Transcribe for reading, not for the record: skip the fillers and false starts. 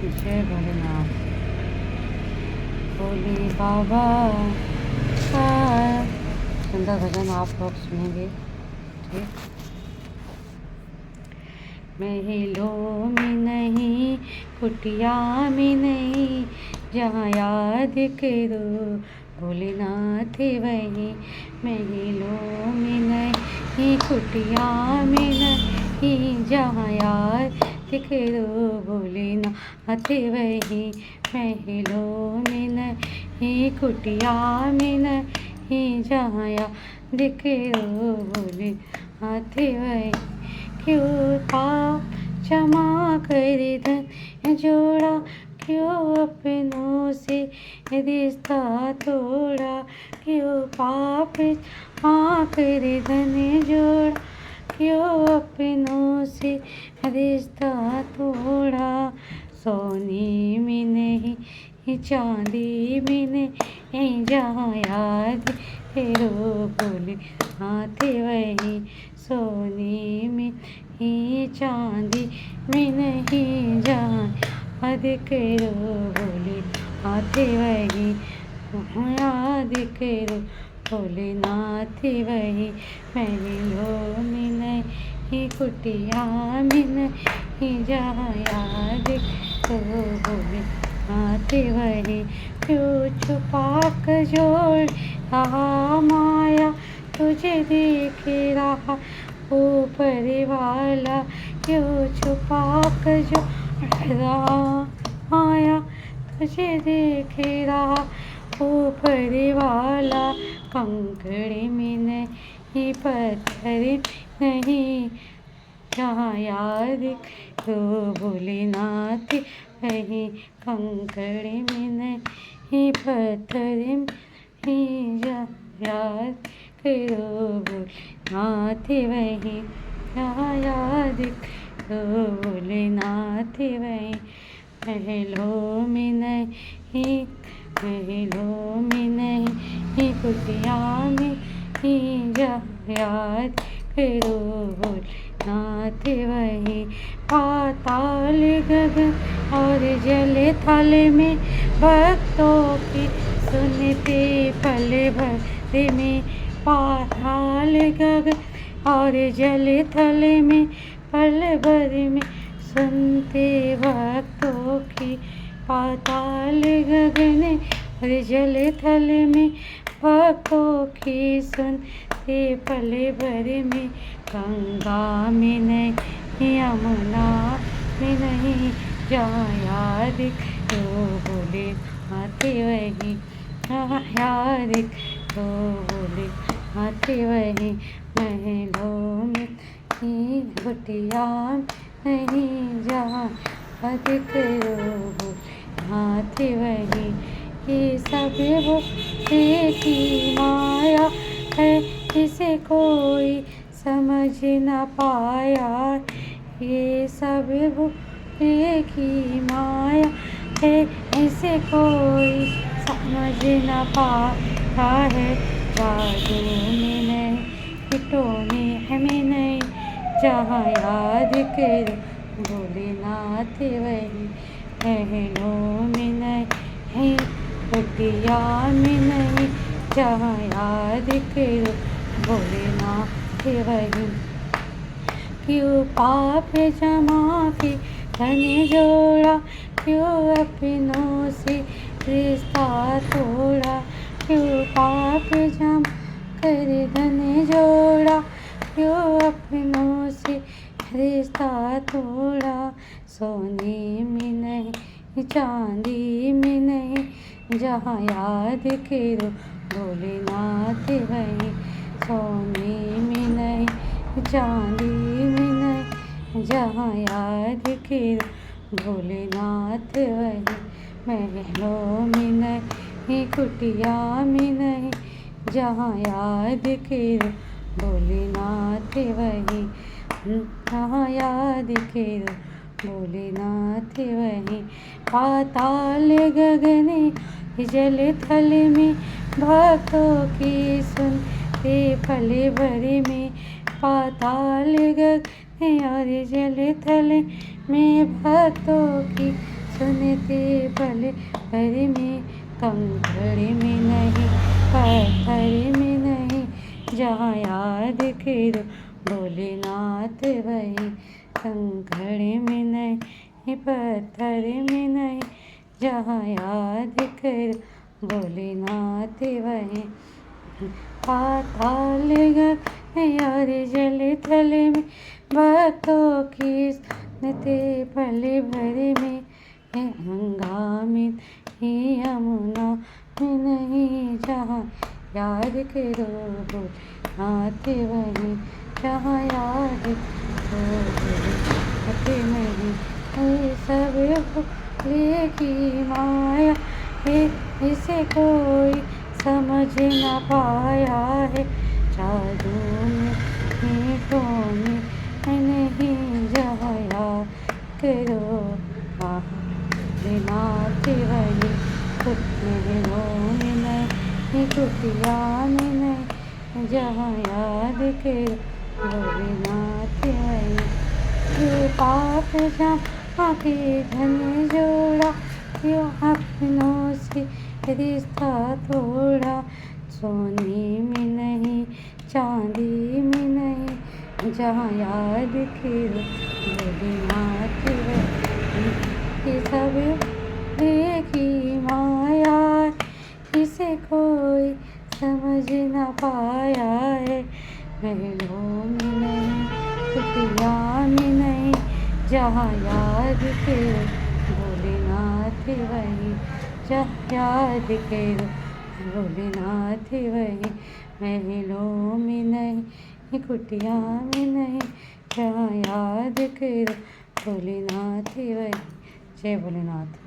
जय भोलेनाथ। भोले बाबा का सुंदर भजन आप लोग सुनेंगे। ठीक, महलों में नहीं, कुटिया में नहीं, जहाँ याद करो भोलेनाथ वही। महलों में नहीं, कुटिया में नहीं, जहाँ याद करो भोलेनाथ वही। महलों में नहीं, कुटिया में नहीं, जहाँ याद करो भोलेनाथ वही। क्यों पाप क्षमा कर धन जोड़ा, क्यों अपनों से रिश्ता तोड़ा। क्यों पाप क्षमा कर धन जोड़ा, क्यों अपनों से रिश्ता तोड़ा। सोने में नहीं, चांदी में नहीं, जहाँ याद करो भोलेनाथ वही। सोने में नहीं, चांदी में नहीं, जहाँ याद करो भोलेनाथ वही। याद करो भोलेनाथ वही। महलों में नहीं, कुटिया में नहीं, जहाँ याद करो भोलेनाथ वही। क्यों छुपा कर जोड़ रहा माया, तुझे देख रहा ऊपर वाला। क्यों छुपा कर जोड़ रहा माया, तुझे देख रहा ऊपर वाला। कंकड़ में नहीं, पत्थर नहीं, जहाँ याद करो भोलेनाथ वही। कंकड़ में नहीं, पत्थर में नहीं, जहाँ याद करो भोलेनाथ वही। जहाँ याद करो भोलेनाथ वही। महलों में नहीं, महलों में नहीं, कुटिया में नहीं, जहाँ याद करो भोलेनाथ वही। पाताल गगन और जल थल में, भक्तों की सुनते पल भर में। पाताल गगन और जल थल में, पल भर में सुनते भक्तों की। पाताल गगन और जल थल में, भक्तों की सुनते पल भर में। गंगा में नहीं, यमुना में नहीं, जहाँ याद करो भोलेनाथ वही। जहाँ याद करो भोलेनाथ वही। महलों में नहीं, कुटिया नहीं, जहाँ याद करो भोलेनाथ वही। ये सब भोले की माया है, इसे कोई समझ न पाया। ये सब भोले की माया है, इसे कोई समझ न पाता है। जादू में नहीं, टोने में नहीं, जहाँ याद करो भोलेनाथ वही। महलों में नहीं, कुटिया में नहीं, जहाँ याद करो भोलेनाथ वही। क्यों पाप क्षमा के धन जोड़ा, क्यों अपनों से रिश्ता तोड़ा। क्यों पाप क्षमा कर धन जोड़ा, क्यों अपनों से रिश्ता तोड़ा। सोने में नहीं, चांदी में नहीं, जहाँ याद करो भोलेनाथ वही। सोने में नहीं, चांदी में नहीं, जहाँ याद करो भोलेनाथ वही। महलों में नहीं, कुटिया में नहीं, जहाँ याद करो भोलेनाथ वही। जहाँ याद करो भोलेनाथ वही। पाताल गगन जल थल में, भक्तों की सुनते पल भर में। पाताल गगन और जल थल में, भक्तों की सुनते पल भर में, कंकड़ में नहीं पत्थर में नहीं, जहाँ याद करो भोलेनाथ वहीं। कंकड़ में नहीं पत्थर में नहीं, जहाँ याद करो भोलेनाथ वहीं। पाताल गगन और जल थल में, भक्तों की सुनते पल भर में, गंगा में नहीं यमुना में नहीं, जहाँ याद करो भोलेनाथ वहीं। जहाँ याद करो भोलेनाथ नहीं, ये सब भोले की माया है, इसे कोई समझ न पाया है। जादू में मीठों में नहीं, जहाँ याद करो भोलेनाथ वहीं। महलों में नहीं कुटिया में नहीं, जहाँ याद करो भोलेनाथ वहीं। ये पाप जमा के धन जोड़ा, क्यों अपनों से रिश्ता तोड़ा। सोने में नहीं चांदी में नहीं, जहाँ याद करो भोलेनाथ वहीं। ये सब की माया, इसे कोई समझ न पाया है। महलों में नहीं कुटिया में नहीं, जहाँ याद करो भोलेनाथ वहीं। जहाँ याद करो भोलेनाथ वहीं। महलों में नहीं कुटिया में नहीं, जहाँ याद करो भोलेनाथ वहीं। जय भोलेनाथ।